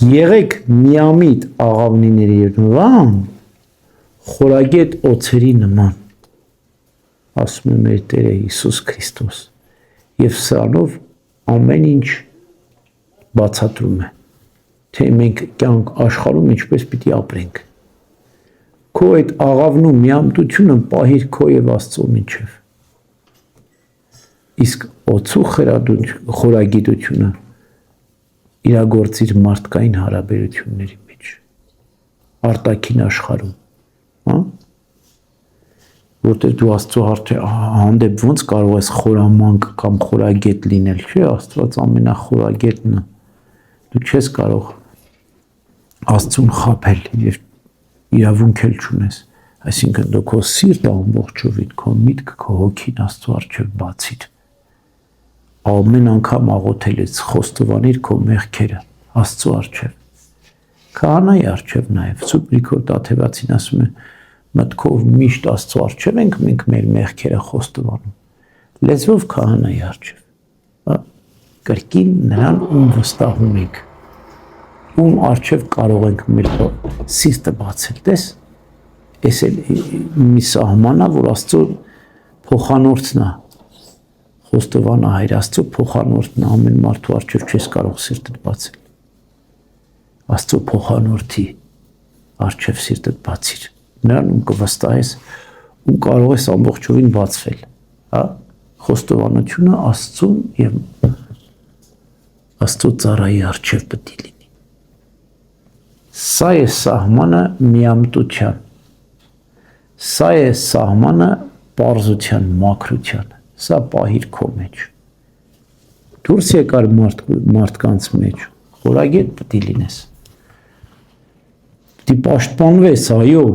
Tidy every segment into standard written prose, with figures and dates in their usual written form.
եղեք միամիտ աղավնիների նման, խորագետ օձերի նման, ասում է մեր Տերը Հիսուս Քրիստոս, եւ սրանով ամեն ինչ բացատրում է, թե մենք կյանք աշխարհում ինչպես պիտի ապրենք։ Քո այդ աղավնու միամտությունը պահիր քո եւ Աստծո միջև։ Իսկ օծու խորագիտությունը իրագործիր մարդկային հարաբերությունների մեջ, արտաքին աշխարհում, հա? Որտեղ դու Աստծո հանդեպ ոնց կարող ես խորամանկ կամ խորագետ լինել, չէ՞, Աստված ամենախորագետն է։ Դու չես կարող Աստծուն խաբել եւ իրավունք էլ չունես, այսինքն դու քո սիրտը ամբողջովին, քո միտքը, քո հոգին Աստծո առջև բացիր, ամեն անգամ աղոթել ես, խոստովանիր քո մեղքերը Աստծո առջև, քահանայի առջև նաև, Սուրբ Գրիգոր Տաթևացին ասում է, մտքով միշտ Աստծո առջև ենք մենք մեր մեղքերը խոստովանում, լեզվով քահանայի առջև, կրկին նրան ում վստահում ենք, ում առջև կարող ենք մեր սիրտը բացել, տես, ես էլ մի սահմանա, որ Աստծո փոխանորդն է, խոստովանա Հայր Աստծո փոխանորդն է, ամեն մարդու առջև չես կարող սիրտդ բացել, Աստծո փոխանորդի առջև սիրտդ բացիր, նրան ում կվստահես, ում կարող ես ամբողջովին բացվել, հա, խոստովանությունը Աստծուն եւ Աստծո ծառայի առջև պետք է լինի։ Սա է սահմանը միամտության, սա է սահմանը պարզության, մաքրության, սա պահիր քո մեջ։ Դուրս եկար մարդկանց մեջ, խորագետ պետք է լինես։ Պետք է պաշտպանվես, այո,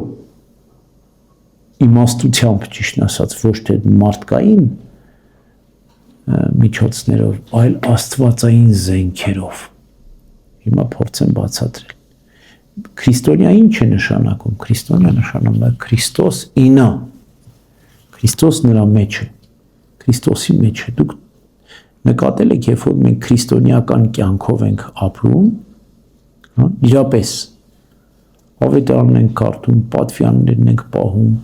իմաստությամբ ճիշտ ասած, ոչ թե մարդկային միջոցներով, այլ աստվածային զենքերով։ Հիմա փորձեմ բացատրել։ Քրիստոնյա ինչ է նշանակում։ Քրիստոնյա նշանակում է Քրիստոս ինը։ Քրիստոս նրա մեջ է։ Քրիստոսի մեջ է։ Դուք նկատել եք, երբ որ մենք քրիստոնեական կյանքով ենք ապրում, իրապես ավետարանն ենք կարդում, պատվիրաններն ենք պահում,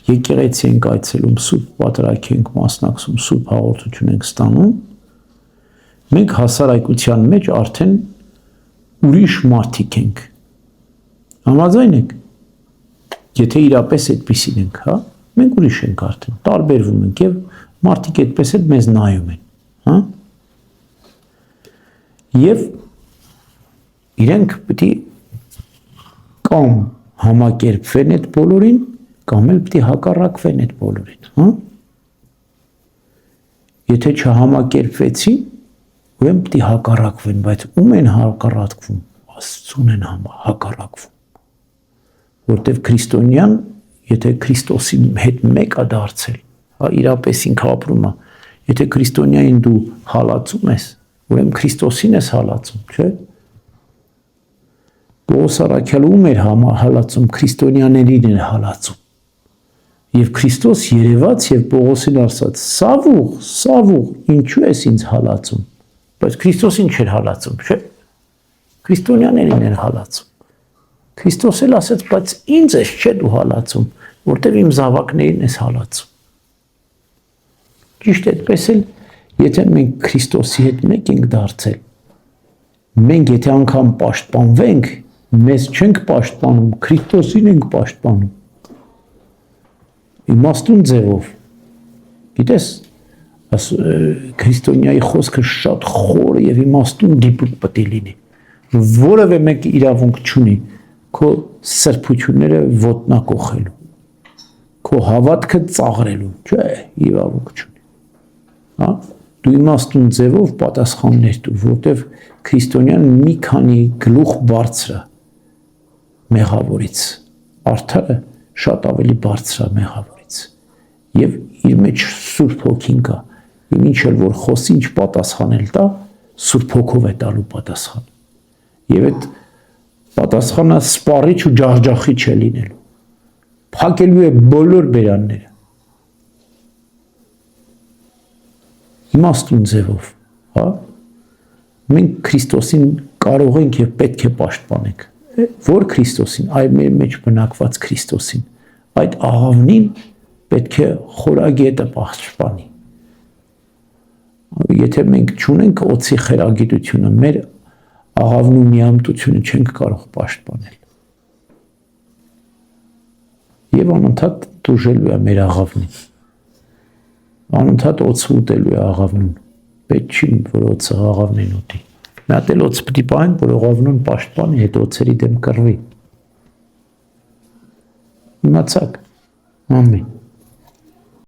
եկեղեցի ենք այցելում, սուրբ պատրակ ենք մասնակցում, սուրբ հաղորդություն ենք ստանում, մենք հասարակության մեջ արդեն ուրիշ մարդիկ ենք։ Համաձայն եք, եթե իրապես այդպիսին ենք, հա, մենք ուրիշ ենք արդեն, տարբերվում ենք եւ մարդիկ այդպես էլ մեզ նայում են, հա։ Եվ իրենք պետք է կամ համակերպվեն այդ բոլորին, կամ էլ պետք է հակառակվեն այդ բոլորին, հա։ Եթե չհամակերպվեցին, ուրեմն պետք է հակառակվեն, բայց ում են հակառակվում, Աստծուն են հակառակվում, որտեղ քրիստոնյան, եթե Քրիստոսի հետ մեկ է դարձել, հա, իրապես ինքը ապրում է, եթե քրիստոնյային դու հալածում ես, ուրեմն Քրիստոսին ես հալածում, չէ՞։ Պողոս առաքյալը ում էր հալածում, քրիստոնյաներին էր հալածում։ Եվ Քրիստոս երևաց եւ Պողոսին ասաց. «Սավուղ, ինչու ես ինձ հալածում»։ Բայց Քրիստոսին չէր հալածում, չէ՞։ Քրիստոնյաներին էր հալածում։ Քրիստոս էլ ասաց, բայց ինձ ես չէ դու հալածում, որտեղ իմ զավակներին ես հալածում։ Ճիշտ այդպես էլ, եթե մենք Քրիստոսի հետ մեկ ենք դարձել, մենք եթե անգամ պաշտպանվենք, մեզ չենք պաշտպանում, Քրիստոսին ենք պաշտպանում։ Իմաստուն ձևով։ Գիտես, քրիստոնյայի խոսքը շատ խոր եւ իմաստուն դիպուկ պետք է լինի։ Որևէ մեկ իրավունք չունի քո սրբությունները ոտնակոխելու, քո հավատքը ծաղրելու, չէ, իրավունք չունի։ Հա, դու իմաստուն ձևով պատասխաններ տուր, որտեղ քրիստոնյան մի քանի գլուխ բարձր է մեղավորից, արդարը շատ ավելի բարձր է մեղավորից, եւ իր մեջ Սուրբ Հոգին կա, եւ ինչ էլ որ խոսի, ինչ պատասխանել տա, Սուրբ Հոգով է տալու պատասխան, եւ այդ պատասխանը սպառիչ ու ջախջախիչ է լինելու, փակելու է բոլոր բերանները, իմաստուն ձևով, հա, մենք Քրիստոսին կարող ենք եւ պետք է պաշտպանենք։ Որ Քրիստոսին, այ մեր մեջ բնակված Քրիստոսին, այդ աղավնին պետք է խորագետը պաշտպանի։ Եթե մենք չունենք օծի խելագիտությունը, մեր աղավնու միամտությունը չենք կարող պաշտպանել։ Եվ անընդհատ դուժելու է մեր աղավնին։ Անընդհատ օծը ուտելու է աղավնուն։ Պետք չի, որ օծը աղավնին ուտի։ Մի հատ էլ օծ պիտի պահենք, որ աղավնուն պաշտպանի, հետ օծերի դեմ կռվի։ Իմացաք։ Ամեն։